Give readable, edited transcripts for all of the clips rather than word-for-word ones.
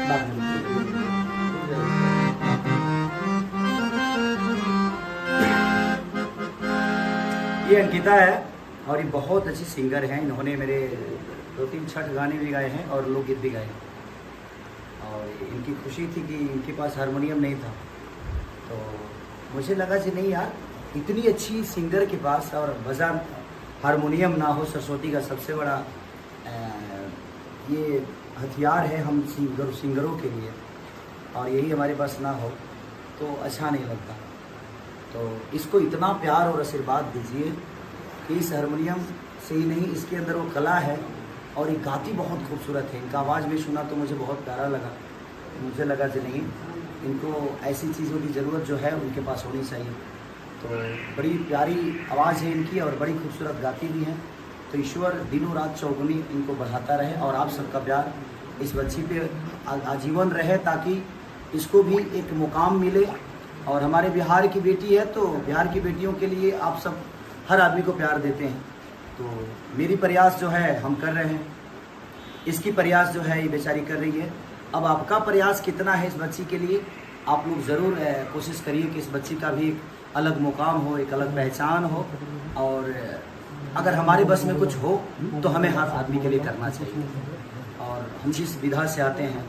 ये अंकिता है और ये बहुत अच्छी सिंगर हैं। इन्होंने मेरे 2-3 छठ गाने भी गाए हैं और लोकगीत भी गाए हैं। और इनकी खुशी थी कि इनके पास हारमोनियम नहीं था, तो मुझे लगा कि नहीं यार, इतनी अच्छी सिंगर के पास और बजा हारमोनियम ना हो। सरस्वती का सबसे बड़ा ये हथियार है हम सिंगरों के लिए, और यही हमारे पास ना हो तो अच्छा नहीं लगता। तो इसको इतना प्यार और आशीर्वाद दीजिए कि इस हारमोनियम से ही नहीं, इसके अंदर वो कला है और ये गाती बहुत खूबसूरत है। इनका आवाज़ में सुना तो मुझे बहुत प्यारा लगा। मुझे लगा कि नहीं, इनको ऐसी चीज़ों की ज़रूरत जो है उनके पास होनी चाहिए। तो बड़ी प्यारी आवाज़ है इनकी और बड़ी खूबसूरत गाती भी हैं। तो ईश्वर दिनों रात चौगुनी इनको बढ़ाता रहे और आप सबका प्यार इस बच्ची पे आजीवन रहे, ताकि इसको भी एक मुकाम मिले। और हमारे बिहार की बेटी है, तो बिहार की बेटियों के लिए आप सब हर आदमी को प्यार देते हैं। तो मेरी प्रयास जो है हम कर रहे हैं, इसकी प्रयास जो है ये बेचारी कर रही है। अब आपका प्रयास कितना है इस बच्ची के लिए, आप लोग ज़रूर कोशिश करिए कि इस बच्ची का भी एक अलग मुकाम हो, एक अलग पहचान हो। और अगर हमारे बस में कुछ हो तो हमें हर आदमी के लिए करना चाहिए। और हम जिस विधा से आते हैं,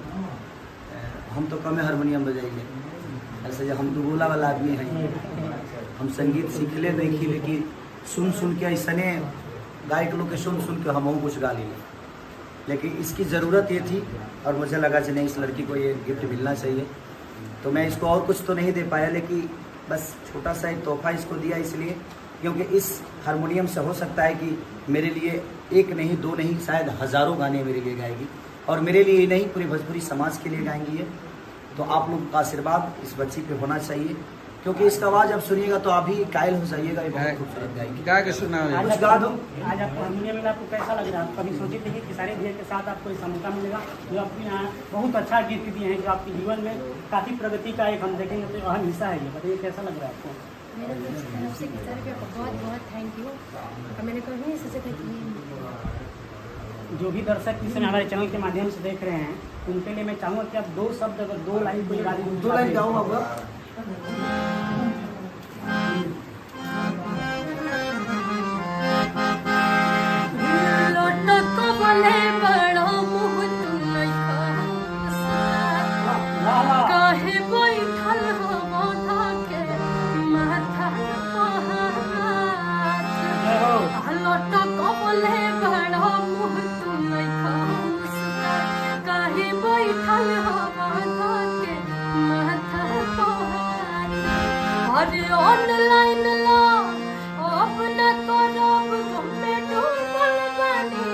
हम तो कम हारमोनियम बजाइए, ऐसे जो हम तो गोला वाला आदमी हैं। हम संगीत सीख ले नहीं, लेकिन सुन सुन के ऐसने गायक लोग के सुन के हम कुछ गा लें। लेकिन इसकी ज़रूरत ये थी और मुझे लगा कि नहीं, इस लड़की को ये गिफ्ट मिलना चाहिए। तो मैं इसको और कुछ तो नहीं दे पाया, लेकिन बस छोटा सा एक तोहफा इसको दिया, इसलिए क्योंकि इस हारमोनियम से हो सकता है कि मेरे लिए एक नहीं, दो नहीं, शायद हज़ारों गाने मेरे लिए गाएगी। और मेरे लिए ही नहीं, पूरे भोजपुरी समाज के लिए गाएंगी ये। तो आप लोग का आशीर्वाद इस बच्ची पे होना चाहिए, क्योंकि इसका आवाज़ आप सुनिएगा तो आप भी कायल हो जाइएगा। ये बहुत खूबसूरत गाएगी। गा के सुना कुछ गा दो। आज आपको हारमोनियम मिला, आपको कैसा लग रहा है? कभी सोचे थे कि खेसारी भैया के साथ आपको ऐसा मौका मिलेगा, जो आपको यहाँ बहुत अच्छा गिफ्ट दिए हैं, जो आपके जीवन में काफ़ी प्रगति का एक हम देखेंगे तो अहम हिस्सा है ये। बताइए कैसा लग रहा है आपको? मेरे तरफ से खेसारी भैया को बहुत बहुत थैंक यू। और मैंने कभी नहीं सोचा था कि जो भी दर्शक इस समय हमारे चैनल के माध्यम से देख रहे हैं, उनके लिए मैं चाहूँगा कि आप 2 शब्द, अगर 2 लाइन कोई गा दें। 2 लाइन गाऊँ आपका? ऑनलाइन ला अपना करब घूमे डूबल बानी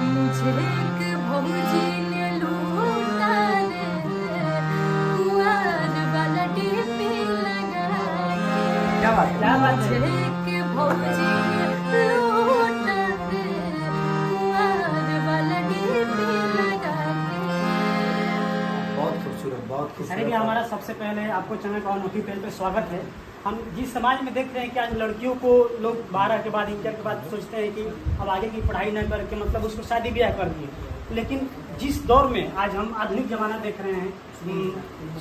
मुझे एक भौजी ने लूटा रे, कुआर वाला डीपी लगा क्या बात है? एक भौजी ने लूटा रे, कुआर वाला डीपी लगा बहुत खूबसूरत, बहुत अरे खूबसूरत। भी हमारा सबसे पहले आपको चैनल का अनोखी पहल पे स्वागत है। हम जिस समाज में देख रहे हैं कि आज लड़कियों को लोग 12 के बाद, इंटर के बाद सोचते हैं कि अब आगे की पढ़ाई न करके मतलब उसको शादी ब्याह कर दिए। लेकिन जिस दौर में आज हम आधुनिक ज़माना देख रहे हैं,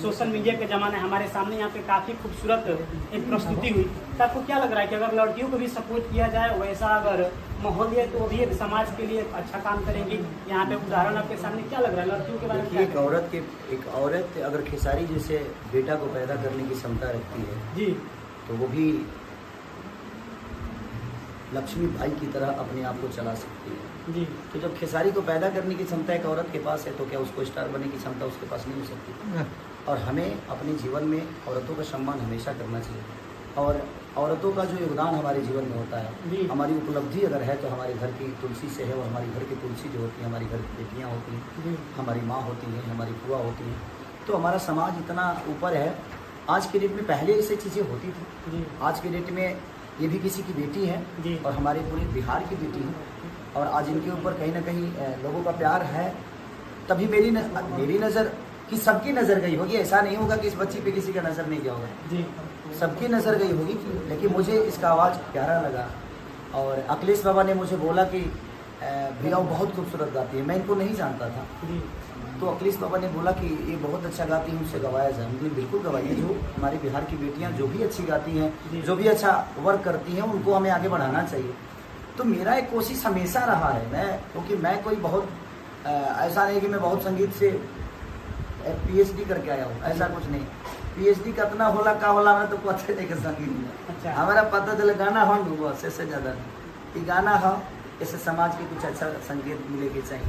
सोशल मीडिया के ज़माने, हमारे सामने यहाँ पे काफ़ी खूबसूरत एक प्रस्तुति हुई। तो आपको क्या लग रहा है कि अगर लड़कियों को भी सपोर्ट किया जाए, वैसा अगर माहौल है, तो वो भी एक समाज के लिए अच्छा काम करेंगी? यहाँ पे उदाहरण आपके सामने क्या लग रहा है लड़कियों के बारे में? एक औरत अगर खेसारी जैसे बेटा को पैदा करने की क्षमता रखती है जी, तो वो भी लक्ष्मी भाई की तरह अपने आप को चला सकती है। जी। तो जब खेसारी को पैदा करने की क्षमता एक औरत के पास है, तो क्या उसको स्टार बनने की क्षमता उसके पास नहीं हो सकती? और हमें अपने जीवन में औरतों का सम्मान हमेशा करना चाहिए। और औरतों का जो योगदान हमारे जीवन में होता है, हमारी उपलब्धि अगर है तो हमारे घर की तुलसी से है। और हमारे घर की तुलसी जो होती है, हमारी घर की बेटियाँ होती हैं, हमारी माँ होती हैं, हमारी बुआ होती हैं। तो हमारा समाज इतना ऊपर है आज के डेट में। पहले ऐसी चीज़ें होती थी, आज के डेट में ये भी किसी की बेटी है और हमारे पूरे बिहार की बेटी है। और आज इनके ऊपर कहीं ना कहीं लोगों का प्यार है, तभी मेरी नज़र कि सबकी नज़र गई होगी। ऐसा नहीं होगा कि इस बच्ची पे किसी का नज़र नहीं गया होगा। जी। सबकी नज़र गई होगी कि, लेकिन मुझे इसका आवाज़ प्यारा लगा। और अखिलेश बाबा ने मुझे बोला कि भैया वो बहुत खूबसूरत गाती है, मैं इनको नहीं जानता था। जी तो अखिलेश बाबा ने बोला कि ये बहुत अच्छा गाती है, उनसे गवाया जाए। हमने बिल्कुल गवाइए, जो हमारी बिहार की बेटियां जो भी अच्छी गाती हैं, जो भी अच्छा वर्क करती हैं, उनको हमें आगे बढ़ाना चाहिए। तो मेरा एक कोशिश हमेशा रहा है, क्योंकि मैं कोई बहुत ऐसा नहीं कि मैं बहुत संगीत से PhD करके आया हूँ, ऐसा कुछ नहीं। PhD कितना होला का होला मैं तो पता नहीं कि संगीत में। अच्छा। हमारा पता चले गाना हो बस, इससे ज़्यादा नहीं कि गाना हो, इससे समाज के कुछ अच्छा संगीत मिले के चाहिए।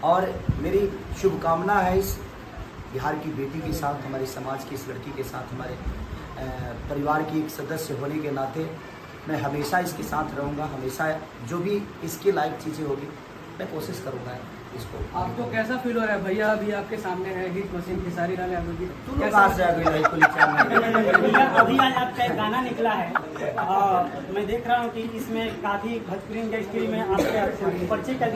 और मेरी शुभकामना है इस बिहार की बेटी के साथ, हमारे समाज की इस लड़की के साथ, हमारे परिवार की एक सदस्य होने के नाते मैं हमेशा इसके साथ रहूँगा। हमेशा जो भी इसके लायक चीज़ें होगी मैं कोशिश करूँगा इसको। आपको कैसा फील हो रहा है भैया, अभी आपके सामने है हिट मशीन की सारी डाले आपकी कहाँ से आ गई भैया, अभी आज आपका एक गाना निकला है, मैं देख रहा हूँ कि इसमें काफ़ी भोजपुरी इंडस्ट्री में आपके परिचय कर